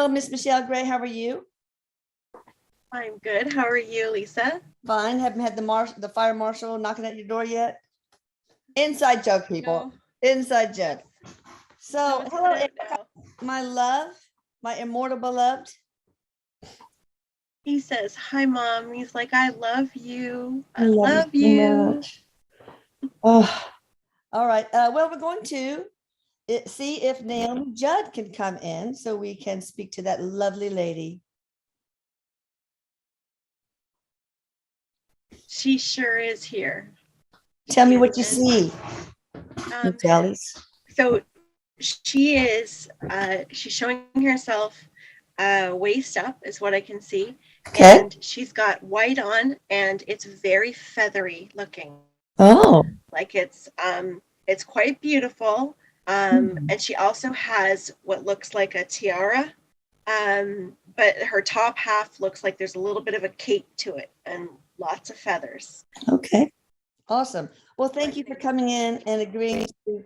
Hello, Miss Michelle Gray. How are you? I'm good. How are you, Lisa? Fine. Haven't had the fire marshal knocking at your door yet? Inside joke, people. No, Inside joke. no, So, it's hello, been out Eric, now. my love, my immortal beloved. He says, "Hi, Mom." He's like, "I love you. I I love you love so you." much. Oh, all right. Well, we're going to see if Naomi Judd can come in so we can speak to that lovely lady. She sure is here. Tell me She what you is. see, Um, Miss Alice. so she's showing herself waist up is what I can see. Okay. And she's got white on and it's very feathery looking. Oh. Like it's quite beautiful. Hmm. And she also has what looks like a tiara. But her top half looks like there's a little bit of a cape to it and lots of feathers. Okay. Awesome. Well, thank you for coming in and agreeing to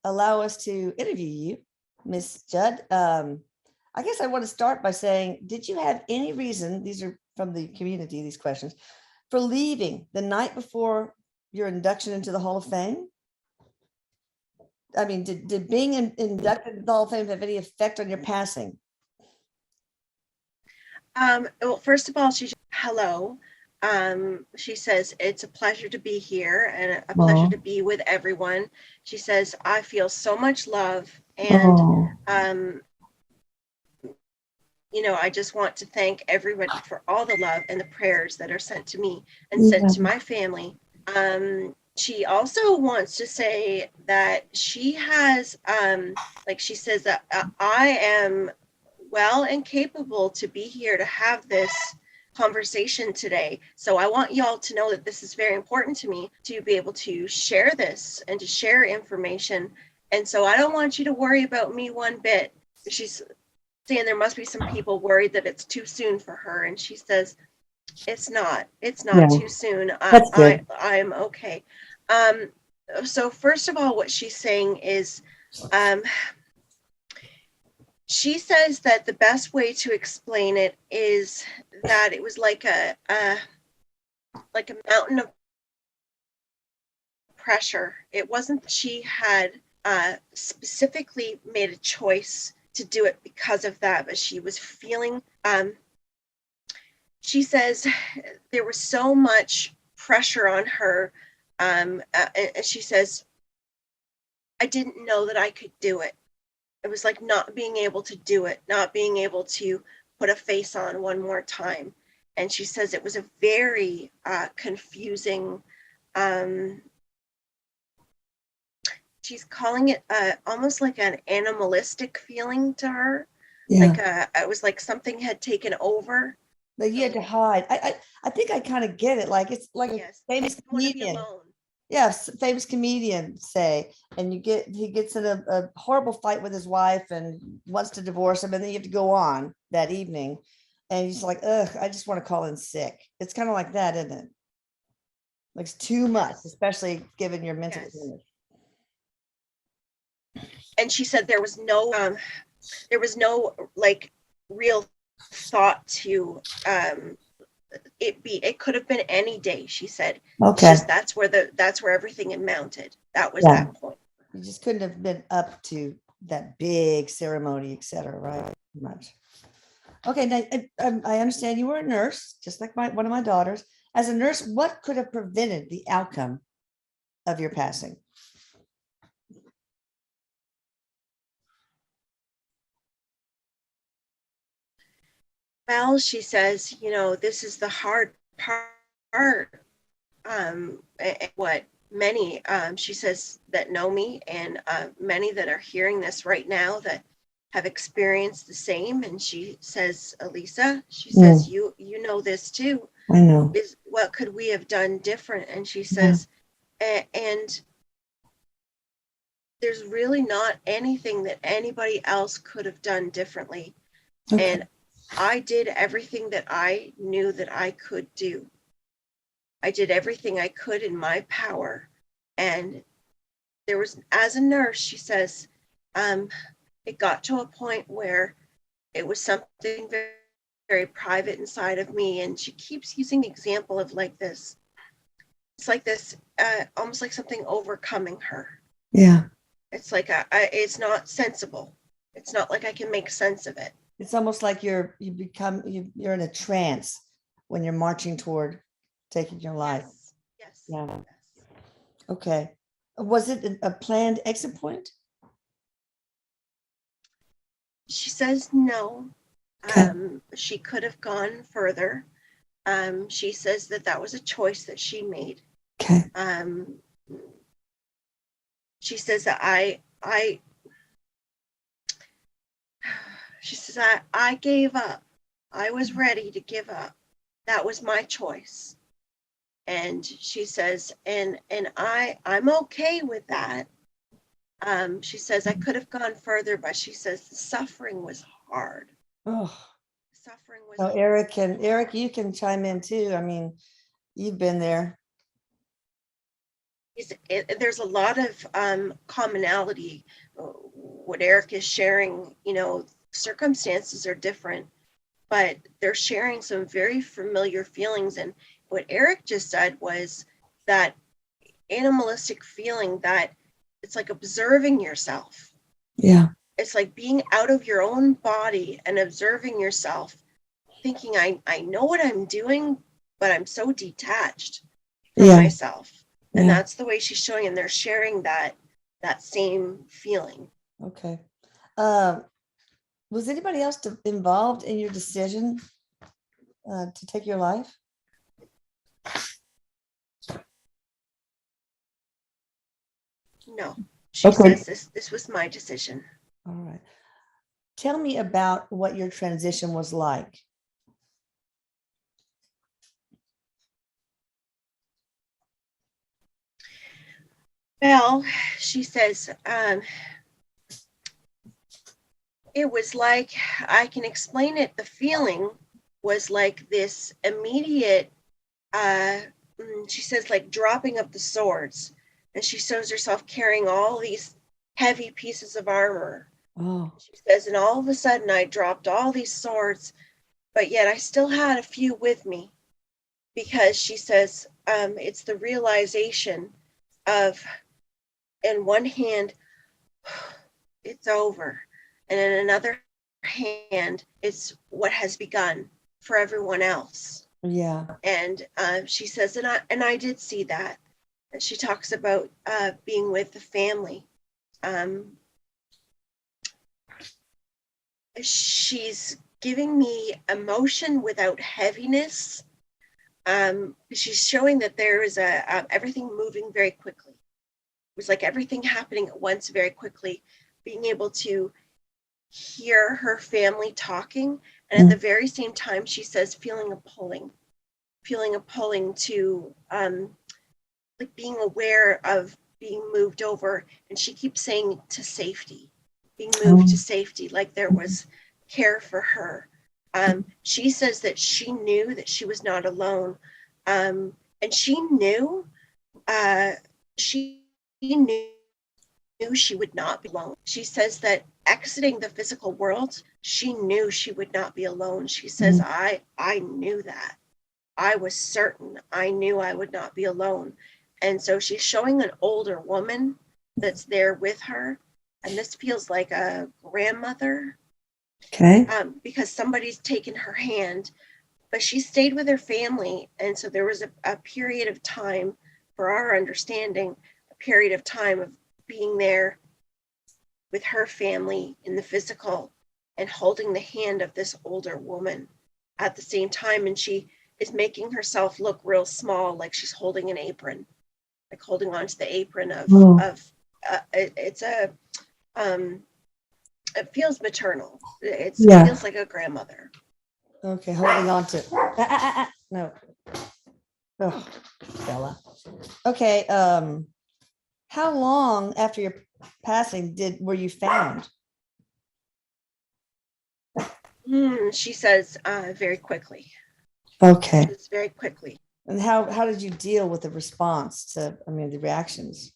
allow us to interview you, Miss Judd. I guess I want to start by saying, did you have any reason, these are from the community, these questions, for leaving the night before your induction into the Hall of Fame? I mean, did being inducted into the Hall of Fame have any effect on your passing? Well, first of all, hello. She says, "It's a pleasure to be here and a pleasure Oh, to be with everyone." She says, "I feel so much love. And, oh, um, I just want to thank everybody for all the love and the prayers that are sent to me and sent yeah. to my family." She also wants to say that she has, like she says, that I am well and capable to be here to have this conversation today. So I want y'all to know that this is very important to me to be able to share this and to share information. And so I don't want you to worry about me one bit. She's saying there must be some people worried that it's too soon for her. And she says, it's not Yeah, too soon. that's good. I'm okay. Um, so first of all, what she's saying is, um, she says that the best way to explain it is that it was like a mountain of pressure. It wasn't that she had specifically made a choice to do it because of that, but she was feeling. She says there was so much pressure on her. And she says, "I didn't know that I could do it." It was like not being able to do it, not being able to put a face on one more time. And she says it was a very confusing, um, she's calling it almost like an animalistic feeling to her. Yeah. It was like something had taken over. Like you had to So, hide. I think I kind of get it. Like it's like a yes, she famous didn't want to be comedian. alone. Yes, famous comedian say, and he gets in a horrible fight with his wife and wants to divorce him, and then you have to go on that evening, and he's like, ugh, I just want to call in sick. It's kind of like that, isn't it? Like it's too much, Yes, especially given your mental yes. illness. And she said there was no like real thought to it could have been any day. She said it's Okay. just that's where everything had mounted. That was Yeah. that point. You just couldn't have been up to that big ceremony, etc. Right? Much. Okay, now I understand you were a nurse, just like one of my daughters. As a nurse, what could have prevented the outcome of your passing? Well, she says, this is the hard part. What many, she says that know me, and many that are hearing this right now that have experienced the same. And she says, Elisa, she says, Mm, you know this too. I know. Is what could we have done different? And she Yeah. says, and there's really not anything that anybody else could have done differently. Okay. And I did everything that I knew that I could do. I did everything I could in my power. And as a nurse, she says, it got to a point where it was something very, very private inside of me. And she keeps using the example of like this. It's like this, almost like something overcoming her. Yeah. It's like it's not sensible. It's not like I can make sense of it. It's almost like you're in a trance when you're marching toward taking your life. Yes. Yeah. Yes. Okay. Was it a planned exit point? She says no. Okay. She could have gone further. She says that was a choice that she made. Okay. She says that she says I gave up. I was ready to give up. That was my choice. And she says, and I'm okay with that. She says I could have gone further, but she says the suffering was hard. Oh, Suffering was so Erik, you can chime in too. I mean, you've been there. There's a lot of commonality. What Erik is sharing, circumstances are different, but they're sharing some very familiar feelings. And what Erik just said was that animalistic feeling that it's like observing yourself. Yeah. It's like being out of your own body and observing yourself, thinking, I know what I'm doing, but I'm so detached from myself. And that's the way she's showing, and they're sharing that same feeling. Okay. Was anybody else involved in your decision to take your life? No, she says this was my decision. All right. Tell me about what your transition was like. Well, she says, it was like, I can explain it. The feeling was like this immediate, she says, like dropping of the swords. And she shows herself carrying all these heavy pieces of armor. Oh. She says, and all of a sudden I dropped all these swords, but yet I still had a few with me, because she says, it's the realization of, in one hand, it's over. And in another hand, it's what has begun for everyone else. Yeah. And she says, and I did see that. And she talks about being with the family. She's giving me emotion without heaviness. She's showing that there is everything moving very quickly. It was like everything happening at once very quickly, being able to hear her family talking. And at the very same time, she says, feeling a pulling to like being aware of being moved over. And she keeps saying to safety, being moved to safety, like there was care for her. She says that she knew that she was not alone. And she knew she would not be alone. She says that exiting the physical world, she knew she would not be alone. She says, I knew that. I was certain. I knew I would not be alone. And so she's showing an older woman that's there with her. And this feels like a grandmother. Okay. Because somebody's taken her hand, but she stayed with her family. And so there was a period of time, for our understanding, a period of time of being there with her family in the physical and holding the hand of this older woman at the same time. And she is making herself look real small, like she's holding an apron, like holding onto the apron of it feels maternal. It feels like a grandmother. Okay, holding on to no. Oh, Bella. Okay. How long after your passing were you found? She says very quickly. Okay. It's very quickly. And how did you deal with the response to, the reactions?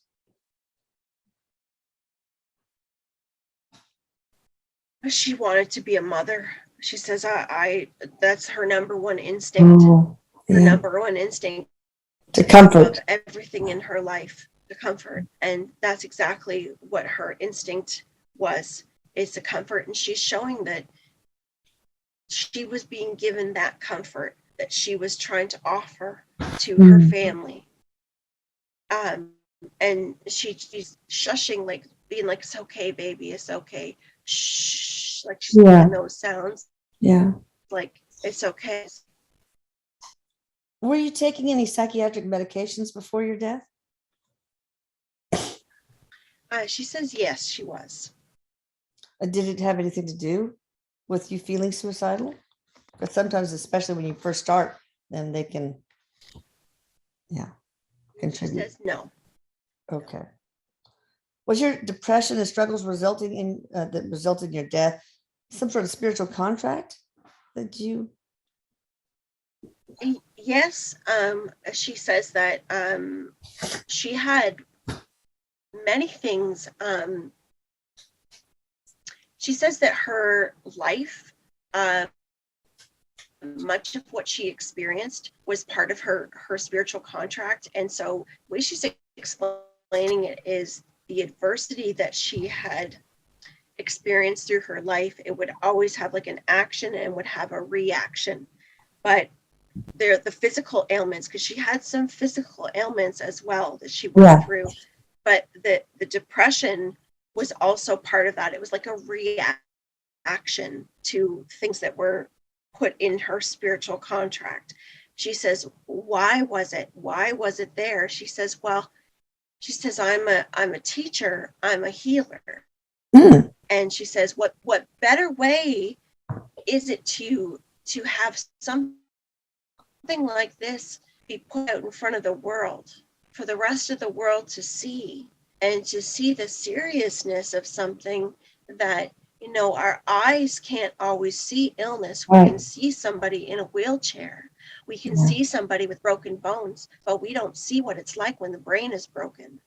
She wanted to be a mother. She says, I that's her number one instinct. Oh, Her yeah. number one instinct To above comfort. everything in her life, the comfort. And that's exactly what her instinct was, is the comfort. And she's showing that she was being given that comfort that she was trying to offer to her family. And she's shushing, like being like, it's okay, baby, it's okay. Shh, like she's making those sounds. Yeah. Like, it's okay. Were you taking any psychiatric medications before your death? She says yes, she was. Did it have anything to do with you feeling suicidal? Because sometimes, especially when you first start, then they can, She contribute. says no. Okay. Was your depression and struggles resulting in that resulted in your death some sort of spiritual contract that you? Yes, she says that she had many things. She says that her life, much of what she experienced was part of her spiritual contract. And so the way she's explaining it is the adversity that she had experienced through her life, it would always have like an action and would have a reaction. But they're the physical ailments, because she had some physical ailments as well that she worked through. But the depression was also part of that. It was like a reaction to things that were put in her spiritual contract. She says, why was it there? She says, I'm a teacher, I'm a healer. And she says, what better way is it to have something like this be put out in front of the world for the rest of the world to see, and to see the seriousness of something that, our eyes can't always see illness. We can see somebody in a wheelchair. We can see somebody with broken bones, but we don't see what it's like when the brain is broken.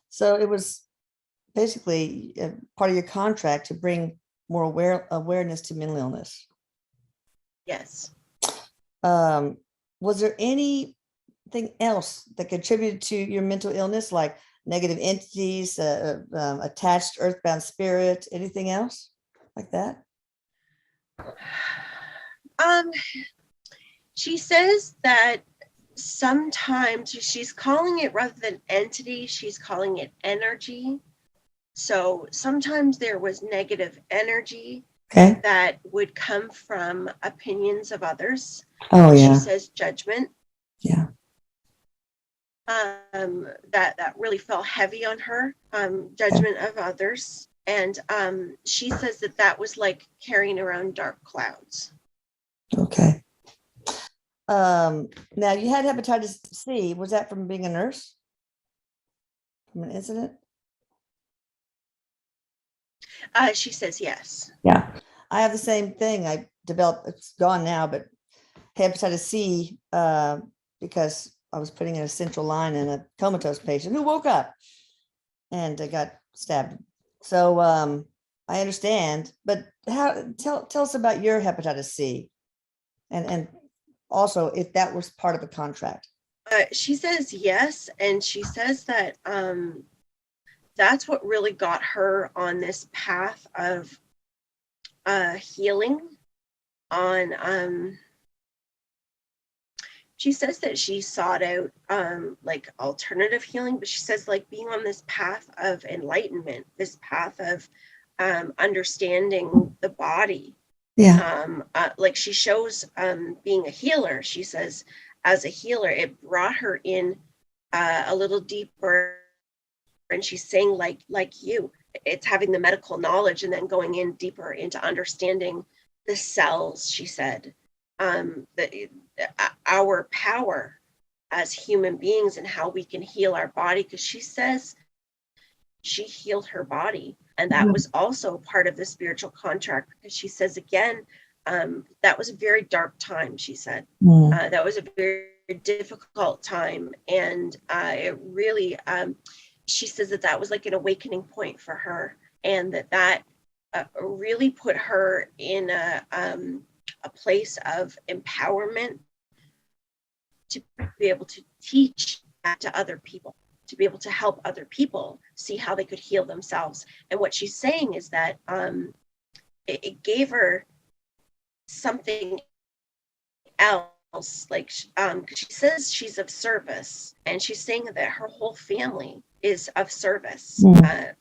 So it was basically part of your contract to bring more awareness to mental illness. Yes. Was there anything else that contributed to your mental illness, like negative entities, attached earthbound spirit, anything else like that? She says that sometimes she's calling it, rather than entity, she's calling it energy. So sometimes there was negative energy that would come from opinions of others. She says judgment. Yeah. That really fell heavy on her, judgment of others. And she says that was like carrying around dark clouds. Okay. Now you had hepatitis C. Was that from being a nurse? From an incident? She says yes. Yeah. I have the same thing. I developed, it's gone now, but hepatitis C because I was putting in a central line in a comatose patient who woke up and got stabbed. So I understand, but tell us about your hepatitis C, and also if that was part of the contract. She says yes, and she says that that's what really got her on this path of healing. She says that she sought out like alternative healing, but she says like being on this path of enlightenment, this path of understanding the body. Like she shows being a healer. She says as a healer, it brought her in a little deeper, and she's saying like you, it's having the medical knowledge and then going in deeper into understanding the cells. She said our power as human beings and how we can heal our body, because she says she healed her body, and that was also part of the spiritual contract, because she says again, that was a very dark time. She said that was a very difficult time, and it really she says that was like an awakening point for her, and that really put her in a place of empowerment to be able to teach that to other people, to be able to help other people see how they could heal themselves. And what she's saying is that it gave her something else, like she says she's of service, and she's saying that her whole family is of service,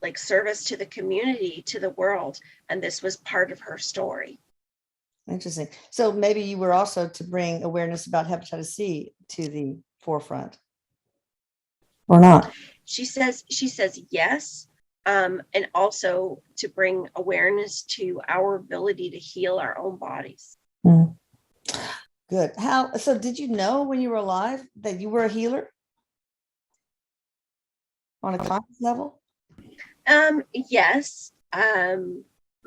like service to the community, to the world, and this was part of her story. Interesting. So maybe you were also to bring awareness about hepatitis C to the forefront, or not? She says yes, and also to bring awareness to our ability to heal our own bodies. Good. So did you know when you were alive that you were a healer on a conscious level? Yes.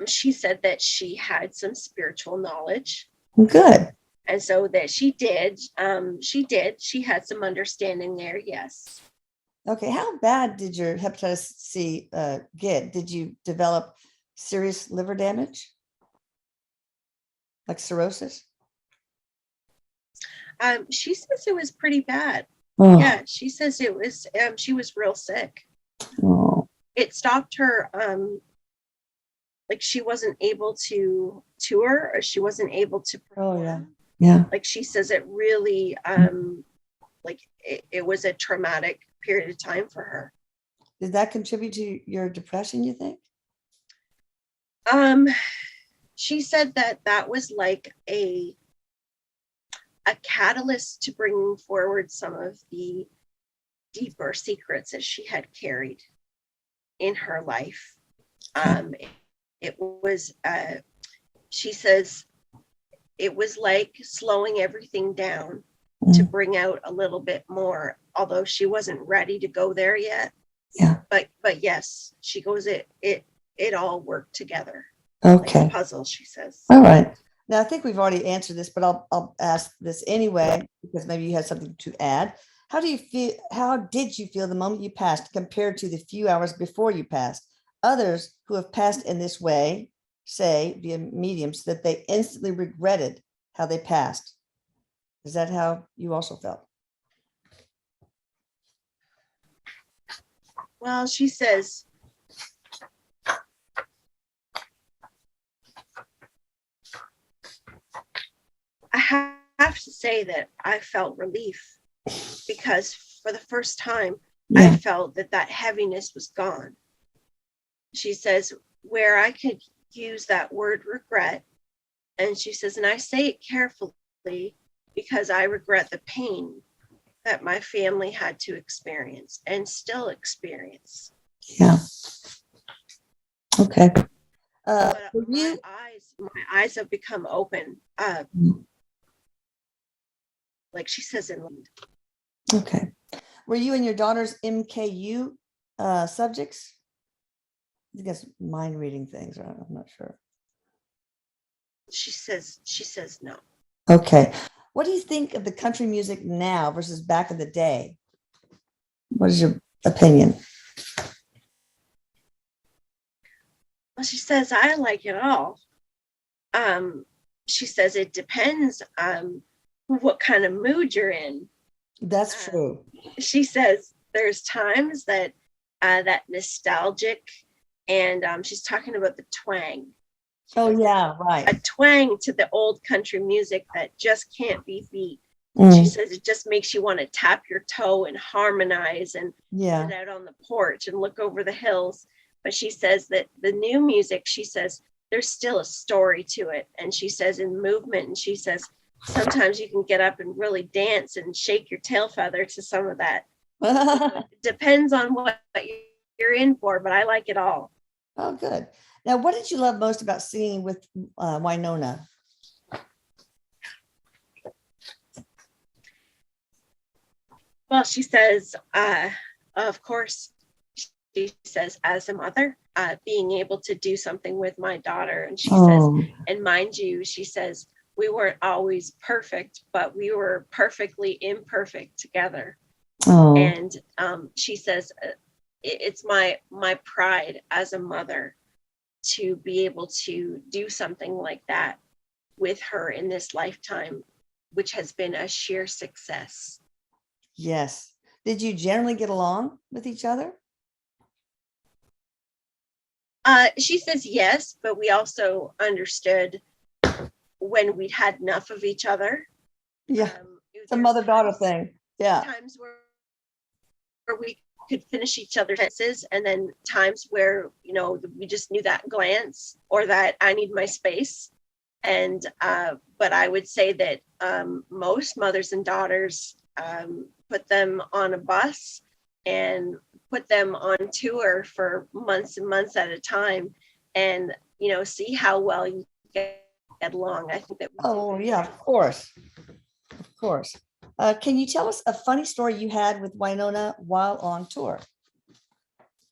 She said that she had some spiritual knowledge. Good. And so that she did. She had some understanding there. Yes. Okay. How bad did your hepatitis C get? Did you develop serious liver damage? Like cirrhosis? She says it was pretty bad. Oh. Yeah, she says it was, she was real sick. Oh. It stopped her, like she wasn't able to tour, or she wasn't able to perform. Oh, yeah. Yeah. Like she says it really, like it was a traumatic period of time for her. Did that contribute to your depression, you think? She said that was like a catalyst to bring forward some of the deeper secrets that she had carried in her life. It was, she says, it was like slowing everything down to bring out a little bit more, although she wasn't ready to go there yet. Yeah. But yes, she goes, it all worked together. Okay. Like a puzzle, she says. All right. Now I think we've already answered this, but I'll ask this anyway, because maybe you had something to add. How did you feel the moment you passed compared to the few hours before you passed? Others who have passed in this way say via mediums that they instantly regretted how they passed. Is that how you also felt? Well, she says, I have to say that I felt relief, because for the first time, I felt that heaviness was gone. She says, where I could use that word regret, and she says, and I say it carefully because I regret the pain that my family had to experience and still experience. Yeah. Okay. My eyes have become open. Like she says in London. Okay. Were you and your daughter's MKU subjects? I guess mind reading things. I'm not sure. She says no. Okay. What do you think of the country music now versus back in the day? What is your opinion? Well, she says, I like it all. She says it depends on what kind of mood you're in. That's true. She says there's times that that nostalgic, and she's talking about the twang. Oh yeah, right. A twang to the old country music that just can't be beat. She says it just makes you want to tap your toe and harmonize and sit out on the porch and look over the hills. But she says that the new music, she says, there's still a story to it. And she says in movement, and she says, sometimes you can get up and really dance and shake your tail feather to some of that. It depends on what you're in for, but I like it all. Oh, good. Now, what did you love most about singing with Winona? Well, she says, of course, she says, as a mother, being able to do something with my daughter. And she says, and mind you, she says, we weren't always perfect, but we were perfectly imperfect together. And she says, it's my pride as a mother to be able to do something like that with her in this lifetime, which has been a sheer success. Yes. Did you generally get along with each other? She says yes, but we also understood when we'd had enough of each other. Yeah. It's a mother-daughter thing. Yeah. Times where we could finish each other's sentences, and then times where, you know, we just knew that glance or that I need my space. And but I would say that most mothers and daughters put them on a bus and put them on tour for months and months at a time, and, you know, see how well you get along. I think that Oh yeah, of course. Of course. Can you tell us a funny story you had with Winona while on tour?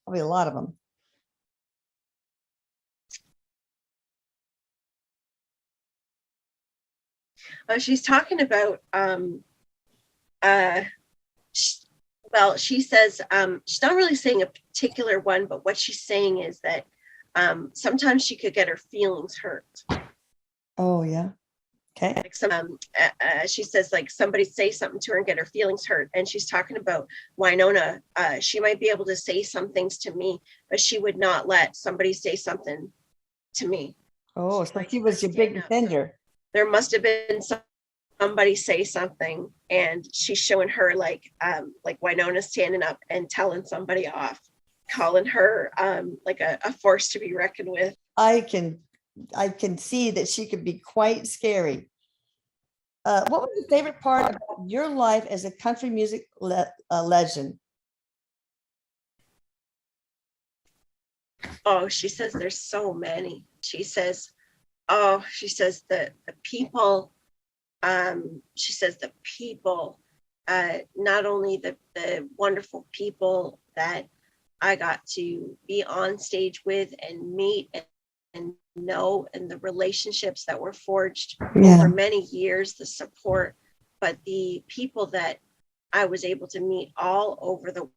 Probably a lot of them. She's talking about well, she says she's not really saying a particular one, but what she's saying is that sometimes she could get her feelings hurt. Oh yeah. Okay. Like she says, like, somebody say something to her and get her feelings hurt. And she's talking about Winona. She might be able to say some things to me, but she would not let somebody say something to me. Oh, so she was your big defender. There must have been somebody say something, and she's showing her like Winona standing up and telling somebody off, calling her like a force to be reckoned with. I can see that she could be quite scary. What was your favorite part about your life as a country music legend? Oh, she says there's so many. She says the people. She says the people, not only the wonderful people that I got to be on stage with and meet and know, and the relationships that were forged over many years, the support, but the people that I was able to meet all over the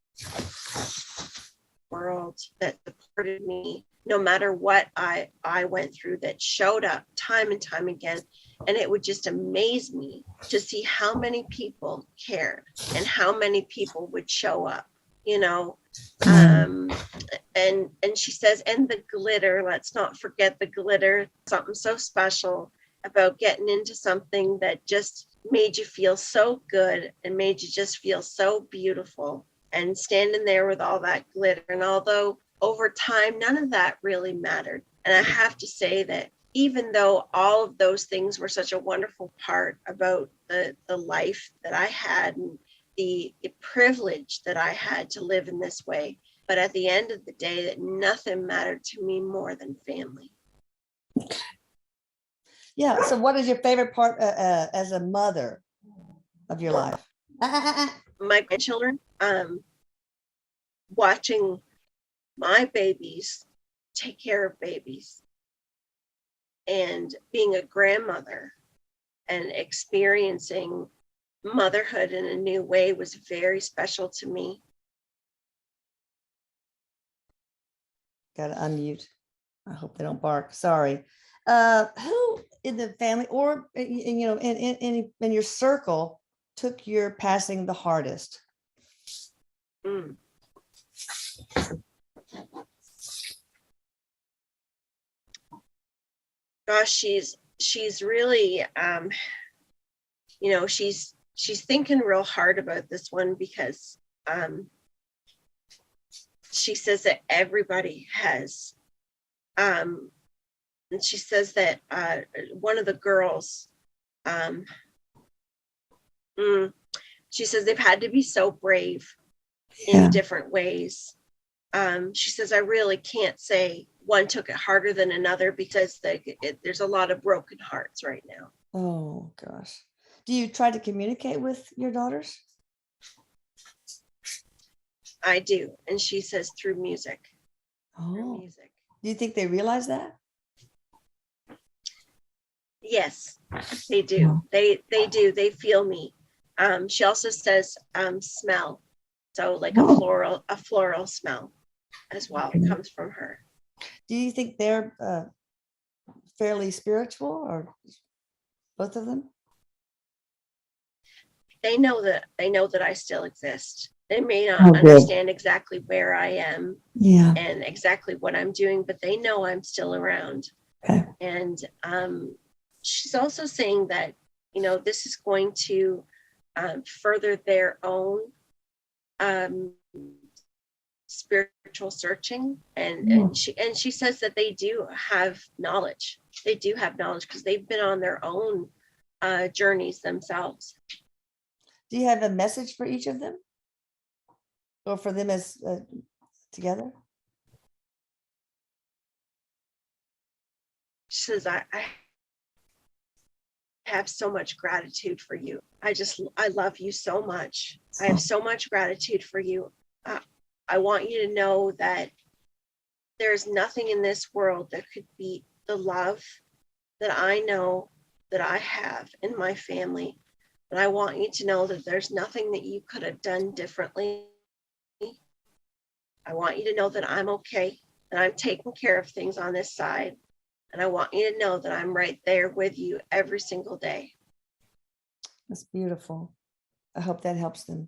world that supported me no matter what I went through, that showed up time and time again. And it would just amaze me to see how many people cared and how many people would show up, you know. And she says, and the glitter, let's not forget the glitter, something so special about getting into something that just made you feel so good and made you just feel so beautiful, and standing there with all that glitter. And although over time, none of that really mattered. And I have to say that even though all of those things were such a wonderful part about the life that I had and the privilege that I had to live in this way, but at the end of the day, that nothing mattered to me more than family. Yeah. So what is your favorite part as a mother of your life? My grandchildren, watching my babies take care of babies, and being a grandmother and experiencing motherhood in a new way was very special to me. Got to unmute. I hope they don't bark. Sorry. Who in the family or in your circle took your passing the hardest? Gosh, she's really she's thinking real hard about this one, because she says that everybody has and she says that one of the girls, she says they've had to be so brave in different ways. She says, I really can't say one took it harder than another, because there's a lot of broken hearts right now. Oh gosh. Do you try to communicate with your daughters? I do. And she says through music. Do you think they realize that? Yes, they do. They do. They feel me. She also says smell. So like a floral smell as well comes from her. Do you think they're fairly spiritual, or both of them? They know that I still exist. They may not Oh, good. understand exactly where I am Yeah. and exactly what I'm doing, but they know I'm still around. Okay. And she's also saying that, this is going to further their own spiritual searching. And she says that they do have knowledge. They do have knowledge because they've been on their own journeys themselves. Do you have a message for each of them, or for them as together? She says, I have so much gratitude for you. I love you so much. I have so much gratitude for you. I want you to know that there's nothing in this world that could beat the love that I know that I have in my family. And I want you to know that there's nothing that you could have done differently. I want you to know that I'm okay, that I'm taking care of things on this side. And I want you to know that I'm right there with you every single day. That's beautiful. I hope that helps them.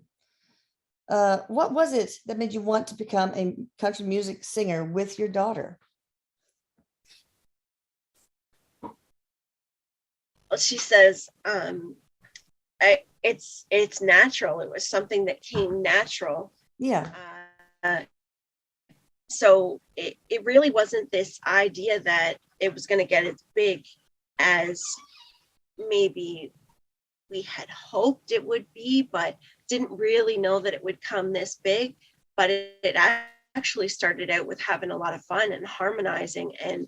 What was it that made you want to become a country music singer with your daughter? Well, she says, it's natural. It was something that came natural. Yeah. So it really wasn't this idea that it was going to get as big as maybe we had hoped it would be, but didn't really know that it would come this big. But it actually started out with having a lot of fun and harmonizing and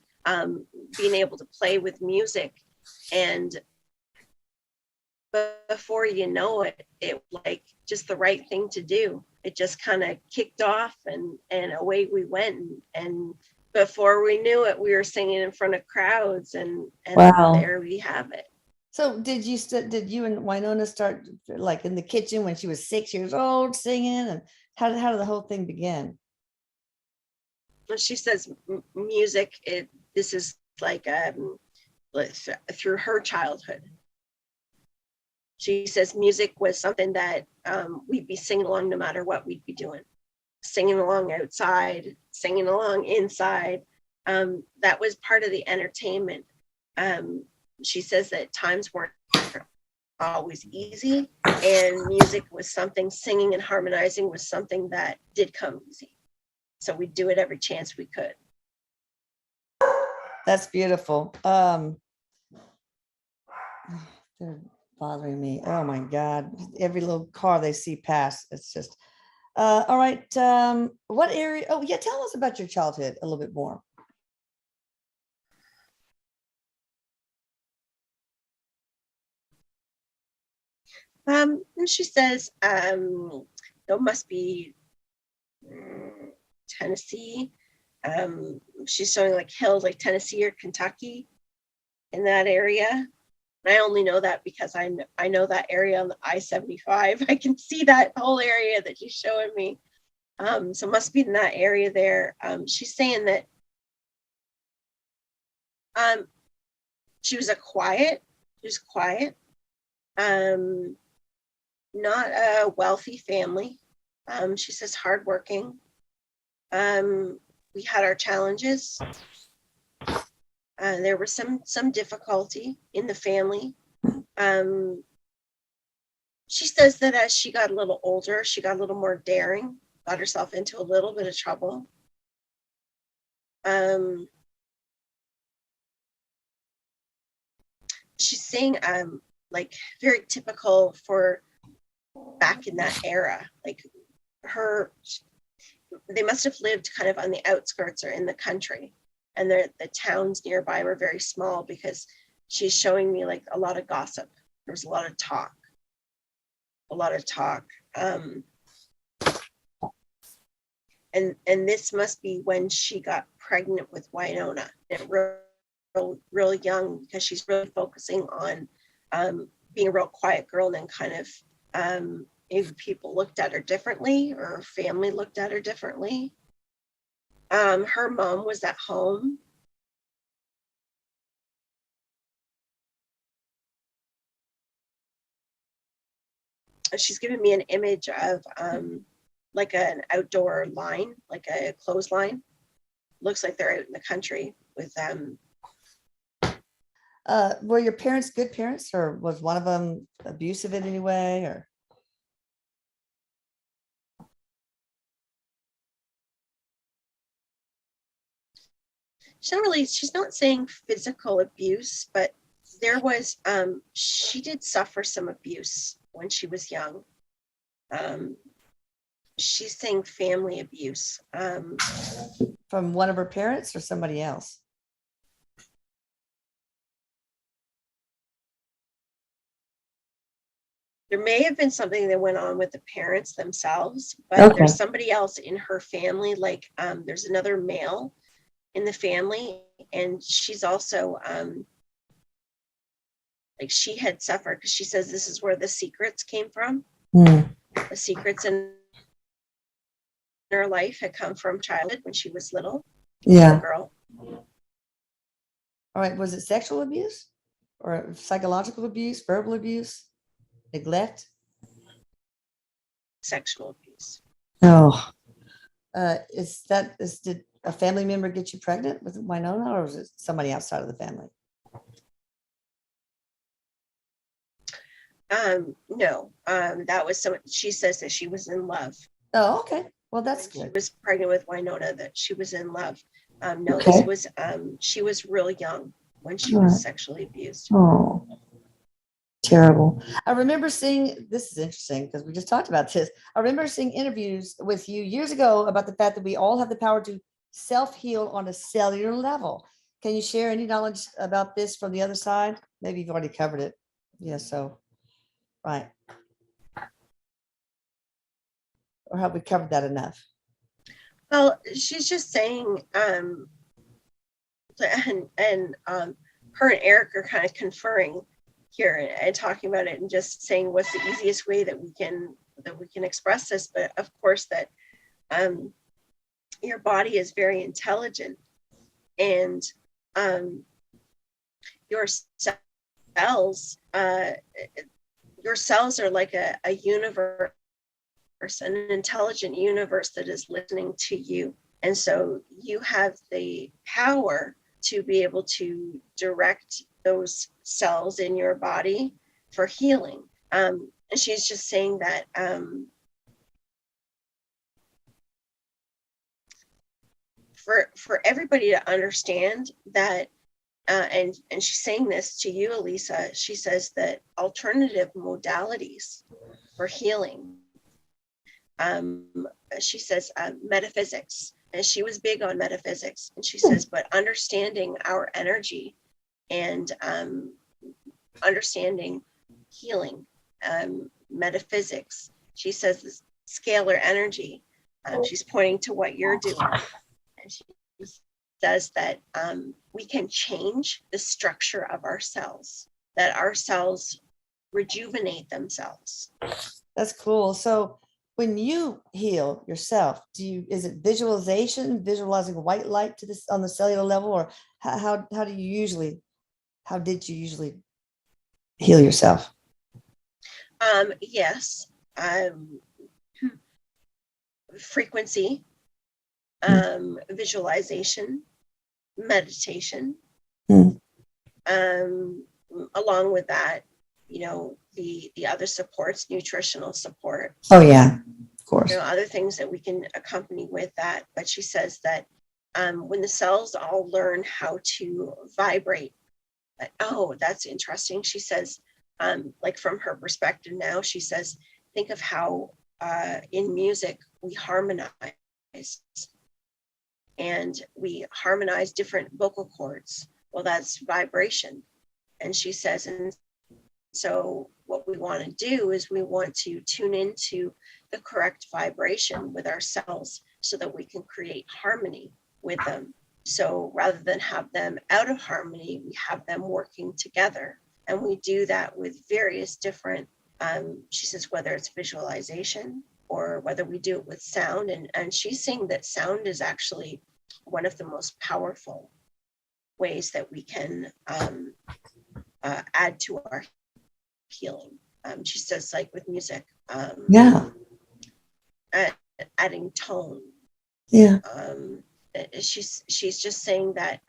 being able to play with music. And before you know it, it was like just the right thing to do. It just kind of kicked off and away we went. And before we knew it, we were singing in front of crowds and Wow. there we have it. So did you and Winona start like in the kitchen when she was 6 years old singing? And how did the whole thing begin? She says music, this is like through her childhood. She says music was something that we'd be singing along no matter what we'd be doing. Singing along outside, singing along inside. That was part of the entertainment. She says that times weren't always easy, and music was something, singing and harmonizing was something that did come easy. So we'd do it every chance we could. That's beautiful. They're bothering me. Oh my God. Every little car they see pass. It's just, all right. What area? Oh yeah. Tell us about your childhood a little bit more. And she says, there must be Tennessee. She's showing like hills like Tennessee or Kentucky in that area. And I only know that because I know that area on the I-75. I can see that whole area that she's showing me. So it must be in that area there. She's saying that she was quiet. Not a wealthy family. She says hardworking. We had our challenges. There was some difficulty in the family. She says that as she got a little older, she got a little more daring, got herself into a little bit of trouble. She's saying like very typical for back in that era. Like they must have lived kind of on the outskirts or in the country, and the towns nearby were very small, because she's showing me like a lot of gossip. There was a lot of talk. And this must be when she got pregnant with Winona, real young, because she's really focusing on being a real quiet girl, and then kind of maybe people looked at her differently, or her family looked at her differently. Her mom was at home. She's given me an image of like an outdoor line, like a clothesline. Looks like they're out in the country with Were your parents good parents, or was one of them abusive in any way, or? she's not saying physical abuse, but there was she did suffer some abuse when she was young. She's saying family abuse. From one of her parents or somebody else? There may have been something that went on with the parents themselves, but Okay. there's somebody else in her family, like there's another male in the family, and she's also like she had suffered, because she says this is where the secrets came from. The secrets in her life had come from childhood when she was little. Yeah. Girl. All right. Was it sexual abuse or psychological abuse, verbal abuse, neglect? Sexual abuse. Oh, did a family member get you pregnant with Winona, or was it somebody outside of the family? No, that was someone. She says that she was in love. Oh, okay. Well, that's She good. was pregnant with Winona, that she was in love. No, Okay. this was she was real young when she was sexually abused. Oh, terrible. I remember seeing, this is interesting because we just talked about this. I remember seeing interviews with you years ago about the fact that we all have the power to self-heal on a cellular level. Can you share any knowledge about this from the other side? Maybe you've already covered it. Yeah, so, right. Or have we covered that enough? Well, she's just saying, and her and Erik are kind of conferring here and talking about it and just saying what's the easiest way that we can express this. But of course that your body is very intelligent, and your cells are like a universe, an intelligent universe that is listening to you. And so you have the power to be able to direct those cells in your body for healing. And she's just saying that for everybody to understand that, and she's saying this to you, Elisa, she says that alternative modalities for healing, she says metaphysics, and she was big on metaphysics, and she says, but understanding our energy and understanding healing, metaphysics, she says this scalar energy, she's pointing to what you're doing, and she says that we can change the structure of our cells, that our cells rejuvenate themselves. That's cool. So when you heal yourself, is it visualization, visualizing white light to this on the cellular level, or how did you usually heal yourself? Yes. Frequency, visualization, meditation, along with that, the other supports, nutritional support. Oh yeah, of course. Other things that we can accompany with that. But she says that when the cells all learn how to vibrate, oh, that's interesting. She says, like from her perspective now, she says, think of how in music we harmonize, and we harmonize different vocal cords. Well, that's vibration. And she says, and so what we want to do is we want to tune into the correct vibration with our cells so that we can create harmony with them. So rather than have them out of harmony, we have them working together. And we do that with various different, she says, whether it's visualization or whether we do it with sound. And she's saying that sound is actually one of the most powerful ways that we can add to our healing. She says, like with music, Yeah. adding tone. Yeah. She's just saying that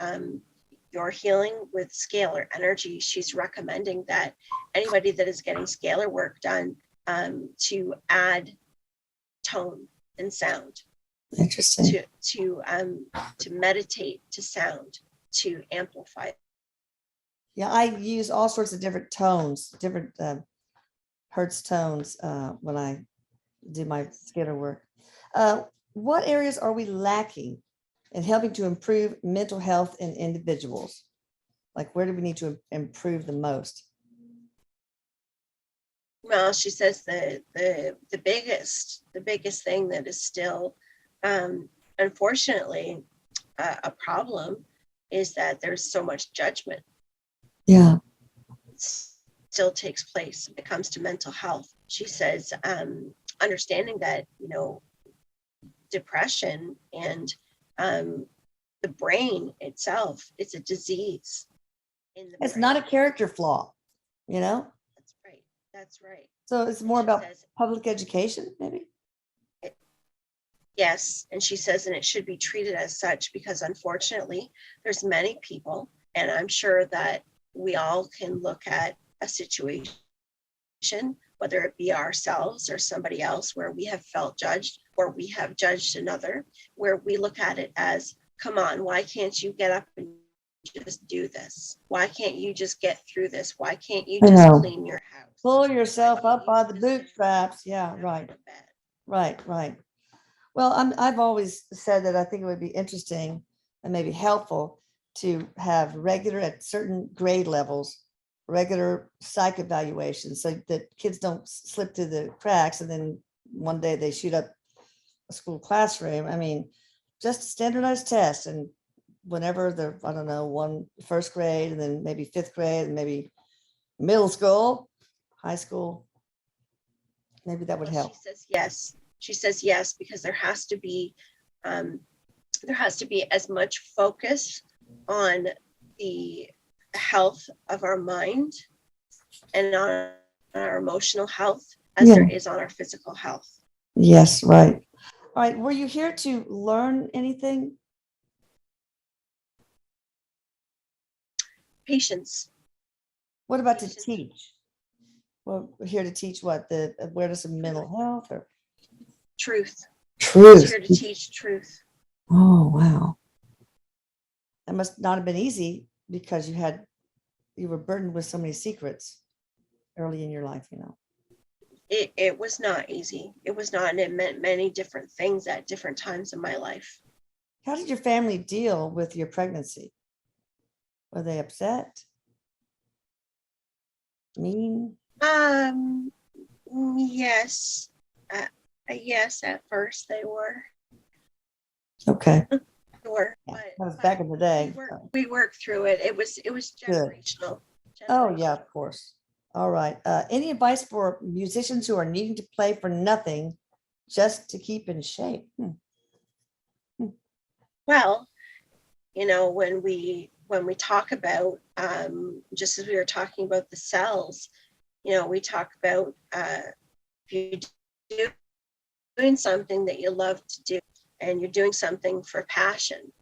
you're healing with scalar energy. She's recommending that anybody that is getting scalar work done to add tone and sound. Interesting. To meditate to sound, to amplify. Yeah, I use all sorts of different tones, different hertz tones when I do my scalar work. What areas are we lacking in helping to improve mental health in individuals? Like, where do we need to improve the most? Well, she says the biggest thing that is still, unfortunately, a problem is that there's so much judgment. Yeah. Still takes place when it comes to mental health. She says, understanding that, depression and the brain itself, it's a disease. It's not a character flaw, That's right. That's right. So it's more about public education, maybe? Yes. And she says, and it should be treated as such, because unfortunately, there's many people, and I'm sure that we all can look at a situation, whether it be ourselves or somebody else, where we have felt judged or we have judged another, where we look at it as, come on, why can't you get up and just do this? Why can't you just get through this? Why can't you just clean your house? Pull yourself up by the bootstraps. Yeah, right. Right. Well, I've always said that I think it would be interesting and maybe helpful to have regular, at certain grade levels, regular psych evaluations, so that kids don't slip through the cracks and then one day they shoot up a school classroom. I mean, just a standardized test, and whenever they're, I don't know, one first grade and then maybe fifth grade and maybe middle school, high school, maybe that would help. She says yes. She says yes, because there has to be as much focus on the health of our mind and on our emotional health as there is on our physical health. Yes, right. All right. Were you here to learn anything? Patience. What about to teach? Well, we're here to teach what? The awareness of mental health, or truth. Truth. She's here to teach truth. Oh, wow. That must not have been easy, because you were burdened with so many secrets early in your life, It was not easy. It was not, and it meant many different things at different times in my life. How did your family deal with your pregnancy? Were they upset? Mean? Yes. Yes, at first they were. Okay. Sure. Yeah, that was back in the day. We worked through it. It was generational. Oh, yeah, of course. All right. Any advice for musicians who are needing to play for nothing just to keep in shape? Well, when we talk about, just as we were talking about the cells, we talk about if you're doing something that you love to do and you're doing something for passion,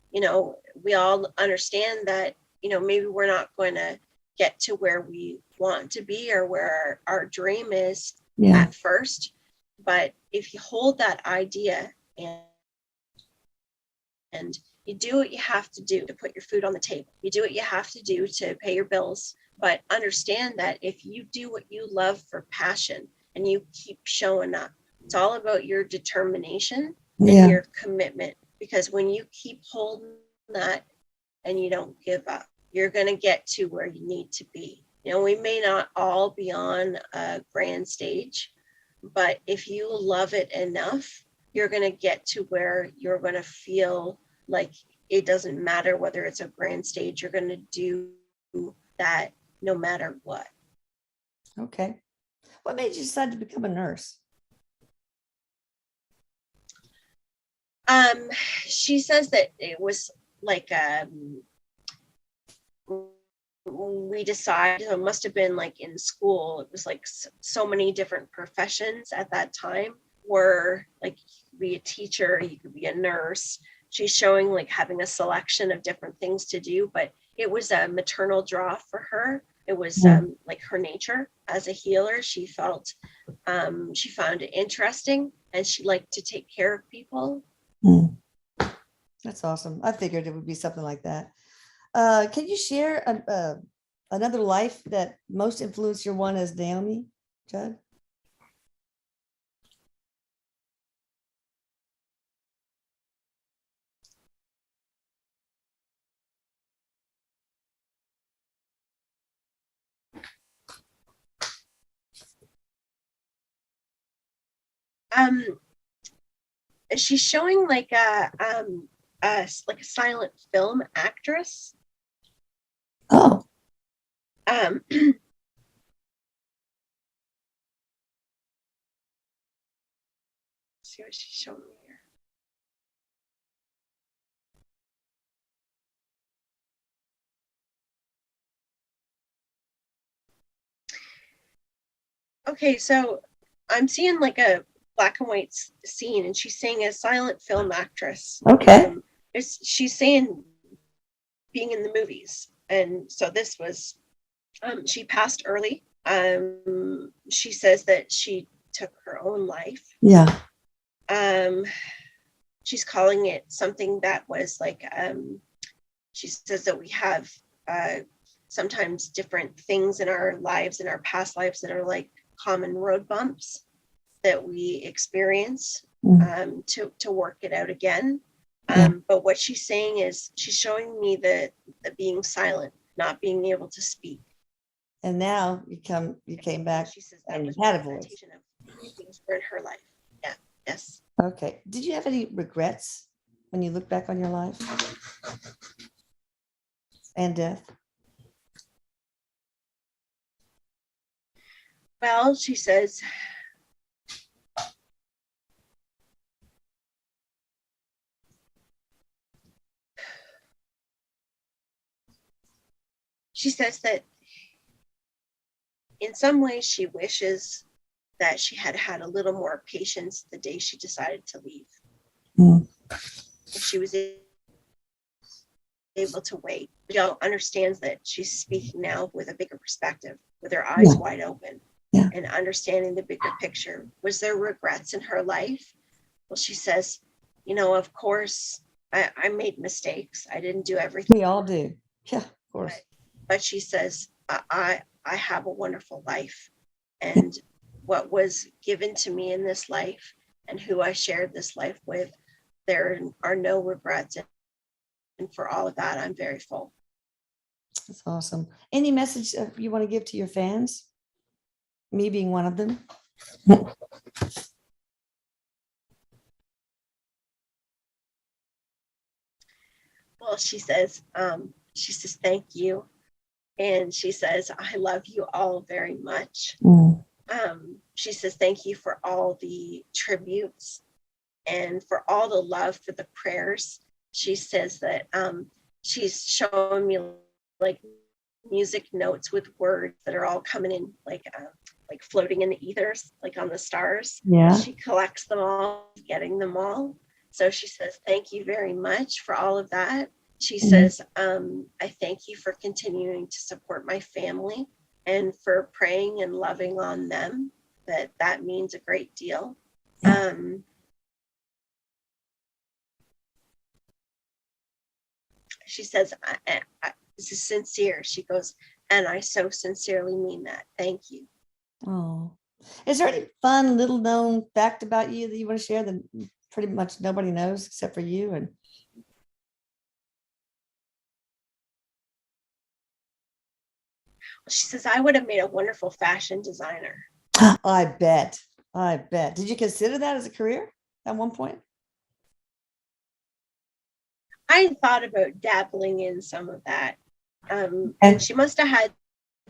we all understand that, maybe we're not going to get to where we want to be or where our dream is at first. But if you hold that idea and you do what you have to do to put your food on the table, you do what you have to do to pay your bills, but understand that if you do what you love for passion and you keep showing up, it's all about your determination and your commitment. Because when you keep holding that and you don't give up, you're going to get to where you need to be. We may not all be on a grand stage, but if you love it enough, you're going to get to where you're going to feel like it doesn't matter whether it's a grand stage, you're going to do that no matter what. Okay. What made you decide to become a nurse? She says that it was like we decided it must have been like in school. It was like so many different professions at that time were like you could be a teacher, you could be a nurse. She's showing like having a selection of different things to do, but it was a maternal draw for her. It was like her nature as a healer. She felt she found it interesting and she liked to take care of people. That's awesome. I figured it would be something like that. Can you share another life that most influenced your one as NAOMI, Judd? She's showing like a silent film actress. Oh, See what she's showing me here. Okay, so I'm seeing like a black and white scene, and she's saying a silent film actress. okay. She's saying being in the movies, and so this was. She passed early. She says that she took her own life. Yeah. She's calling it something that was like. She says that we have sometimes different things in our lives, in our past lives, that are like common road bumps that we experience to work it out again. But what she's saying is she's showing me the being silent, not being able to speak. And now you came back She says and you had a voice. Of things were in her life. Yeah. Yes. Okay. Did you have any regrets when you look back on your life and death? Well, she says, that in some ways she wishes that she had had a little more patience the day she decided to leave. If she was able to wait. She understands that she's speaking now with a bigger perspective, with her eyes wide open and understanding the bigger picture. Was there regrets in her life? Well, she says, of course, I made mistakes. I didn't do everything. We all do. Yeah, of course. But she says, I have a wonderful life. And what was given to me in this life and who I shared this life with, there are no regrets. And for all of that, I'm very full. That's awesome. Any message you want to give to your fans? Me being one of them. Well, she says, thank you. And she says, I love you all very much. She says, thank you for all the tributes and for all the love, for the prayers. She says that she's showing me like music notes with words that are all coming in like floating in the ethers, like on the stars. Yeah. She collects them all, getting them all. So she says, thank you very much for all of that. She says, I thank you for continuing to support my family and for praying and loving on them. That means a great deal. She says, this is sincere. She goes, and I so sincerely mean that. Thank you. Oh, is there any fun little known fact about you that you want to share that pretty much nobody knows except for you? And she says, I would have made a wonderful fashion designer. I bet. Did you consider that as a career at one point? I thought about dabbling in some of that. And she must have had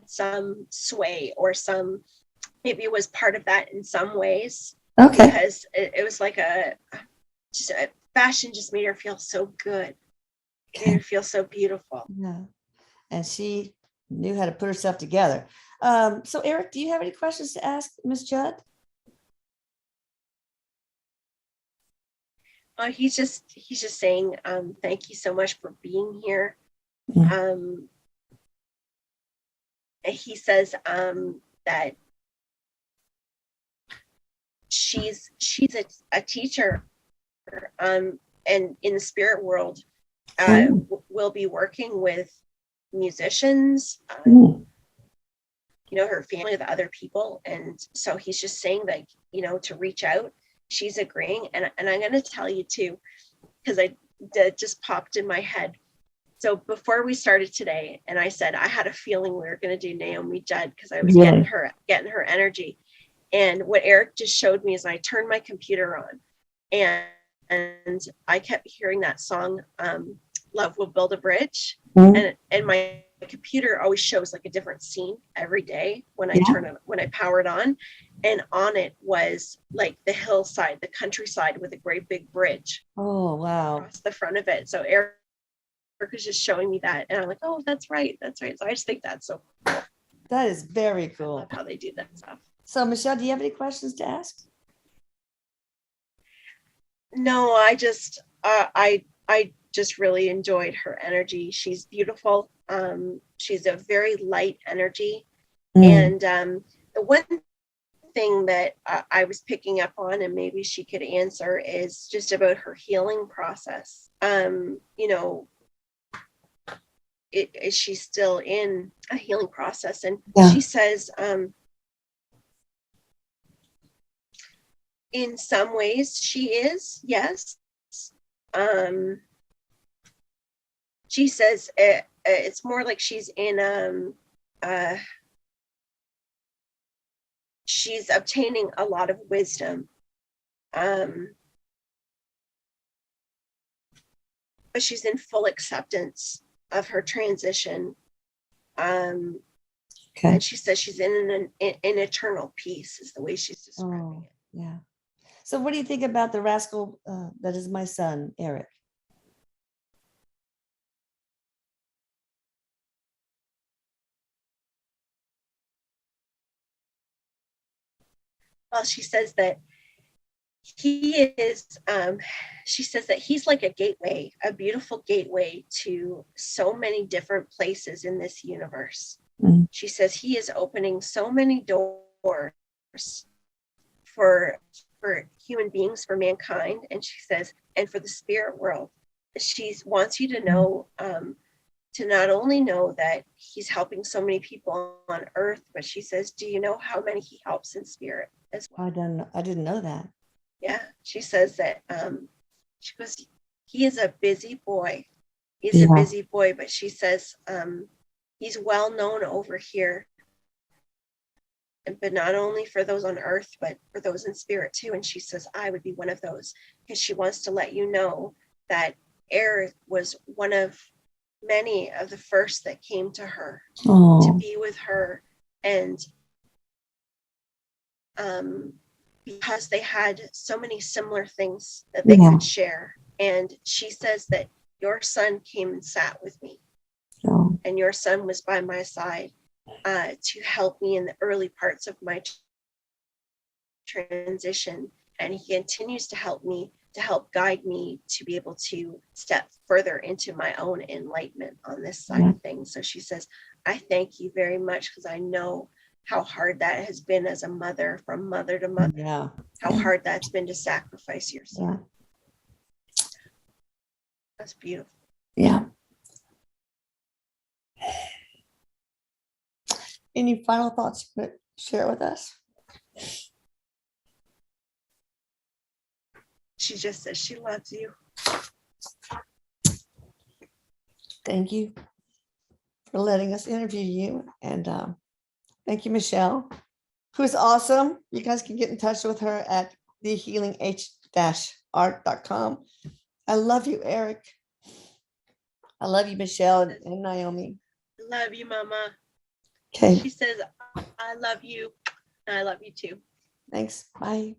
some sway or maybe it was part of that in some ways. Okay. Because it was like fashion just made her feel so good. Made her feel so beautiful. Yeah. And she knew how to put herself together. So Erik, do you have any questions to ask Miss Judd? He's just saying, thank you so much for being here. Mhm. He says that she's a teacher, and in the spirit world, will be working with musicians, Mm. you know, her family, the other people. And so he's just saying that, you know, to reach out. She's agreeing. And I'm going to tell you too, because that just popped in my head. So before we started today, and I said I had a feeling we were going to do NAOMI Judd because I was getting her energy. And what Erik just showed me is I turned my computer on, and I kept hearing that song, Love Will Build a Bridge. Mm. And my computer always shows like a different scene every day when I turn it, when I power it on. And on it was like the hillside, the countryside with a great big bridge. Oh, wow. Across the front of it. So Erik is just showing me that. And I'm like, oh, that's right. That's right. So I just think that's so cool. That is very cool. I love how they do that stuff. So Michelle, do you have any questions to ask? No, I just really enjoyed her energy. She's beautiful. She's a very light energy. And the one thing that I was picking up on, and maybe she could answer, is just about her healing process. You know, is she still in a healing process? And she says, in some ways she is, yes. She says it's more like she's in she's obtaining a lot of wisdom, but she's in full acceptance of her transition. And she says she's in an eternal peace, is the way she's describing it. Yeah. So what do you think about the rascal that is my son, Erik? Well, she says that he is, she says that he's like a gateway, a beautiful gateway to so many different places in this universe. Mm. She says he is opening so many doors for human beings, for mankind. And she says, and for the spirit world. She wants you to know, to not only know that he's helping so many people on earth, but she says, do you know how many he helps in spirit as well? I didn't know that. Yeah, she says that, she goes, he is a busy boy. He's a busy boy, but she says, he's well known over here, but not only for those on earth, but for those in spirit too. And she says, I would be one of those, because she wants to let you know that Erik was one of many of the first that came to her to be with her. And because they had so many similar things that they could share. And she says that your son came and sat with me, and your son was by my side to help me in the early parts of my transition. And he continues to help me, to help guide me to be able to step further into my own enlightenment on this side of things. So she says, I thank you very much, because I know how hard that has been as a mother, from mother to mother, how hard that's been to sacrifice yourself. That's beautiful. Yeah. Any final thoughts to share with us? She just says she loves you. Thank you for letting us interview you. And thank you, Michelle, who's awesome. You guys can get in touch with her at thehealing-art.com. I love you, Erik. I love you, Michelle and NAOMI. Love you, Mama. Okay. She says, I love you. And I love you too. Thanks. Bye.